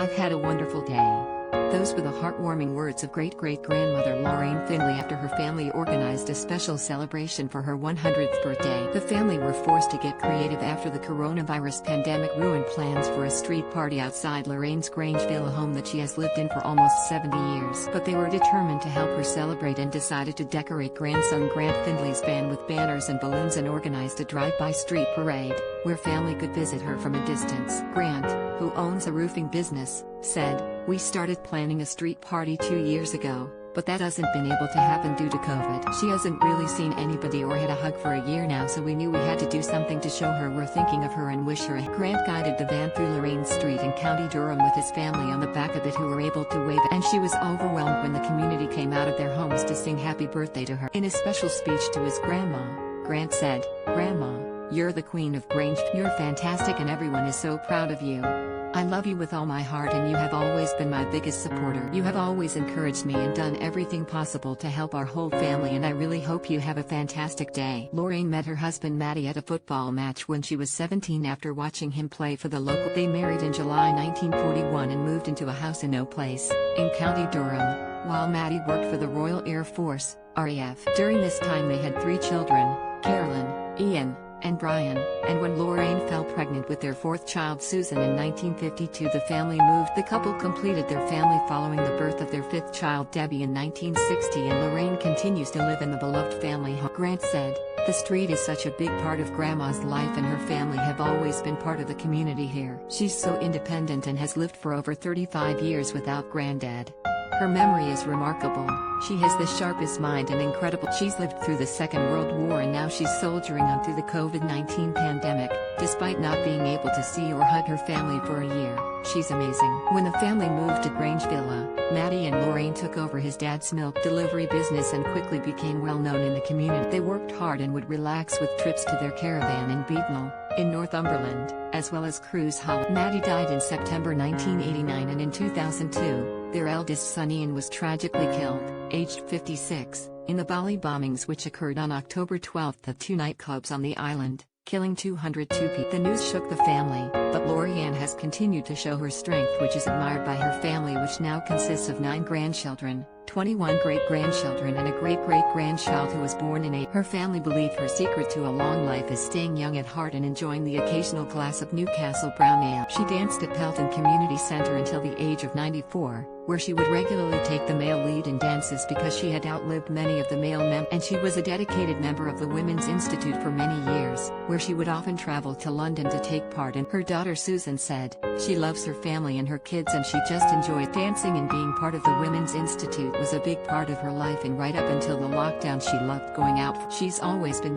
I've had a wonderful day. Those were the heartwarming words of great-great-grandmother Loraine Findley after her family organized a special celebration for her 100th birthday. The family were forced to get creative after the coronavirus pandemic ruined plans for a street party outside Loraine's Grange Villa home that she has lived in for almost 70 years. But they were determined to help her celebrate and decided to decorate grandson Grant Findley's van with banners and balloons and organized a drive-by street parade, where family could visit her from a distance. Grant, who owns a roofing business, said, "We started planning a street party 2 years ago, but that hasn't been able to happen due to COVID. She hasn't really seen anybody or had a hug for a year now, so we knew we had to do something to show her we're thinking of her and wish her a." Grant guided the van through Loraine Street in County Durham with his family on the back of it who were able to wave, and she was overwhelmed when the community came out of their homes to sing happy birthday to her. In a special speech to his grandma, Grant said, "Grandma, you're the Queen of Grange. You're fantastic and everyone is so proud of you. I love you with all my heart and you have always been my biggest supporter. You have always encouraged me and done everything possible to help our whole family, and I really hope you have a fantastic day." Lorraine met her husband Matty at a football match when she was 17 after watching him play for the local. They married in July 1941 and moved into a house in Place, in County Durham, while Matty worked for the Royal Air Force, RAF. During this time they had 3 children, Carolyn, Ian, and Brian, and when Lorraine fell pregnant with their 4th child Susan in 1952, the family moved. The couple completed their family following the birth of their 5th child Debbie in 1960, and Lorraine continues to live in the beloved family home. Grant said, "The street is such a big part of Grandma's life and her family have always been part of the community here. She's so independent and has lived for over 35 years without Grandad. Her memory is remarkable. She has the sharpest mind and incredible. She's lived through the Second World War and now she's soldiering on through the COVID-19 pandemic, despite not being able to see or hug her family for a year. She's amazing." When the family moved to Grange Villa, Matty and Loraine took over his dad's milk delivery business and quickly became well known in the community. They worked hard and would relax with trips to their caravan in Beadnell, in Northumberland, as well as cruise holidays. Matty died in September 1989, and in 2002, their eldest son Ian was tragically killed, aged 56, in the Bali bombings which occurred on October 12 at 2 nightclubs on the island, killing 202 people. The news shook the family, but Loriane has continued to show her strength, which is admired by her family, which now consists of 9 grandchildren, 21 great-grandchildren and a great-great-grandchild who was born in 8. Her family believe her secret to a long life is staying young at heart and enjoying the occasional glass of Newcastle brown ale. She danced at Pelton Community Centre until the age of 94, where she would regularly take the male lead in dances because she had outlived many of the male members, and she was a dedicated member of the Women's Institute for many years, where she would often travel to London to take part in. Her daughter Susan said, "She loves her family and her kids and she just enjoyed dancing, and being part of the Women's Institute was a big part of her life, and right up until the lockdown she loved going out. She's always been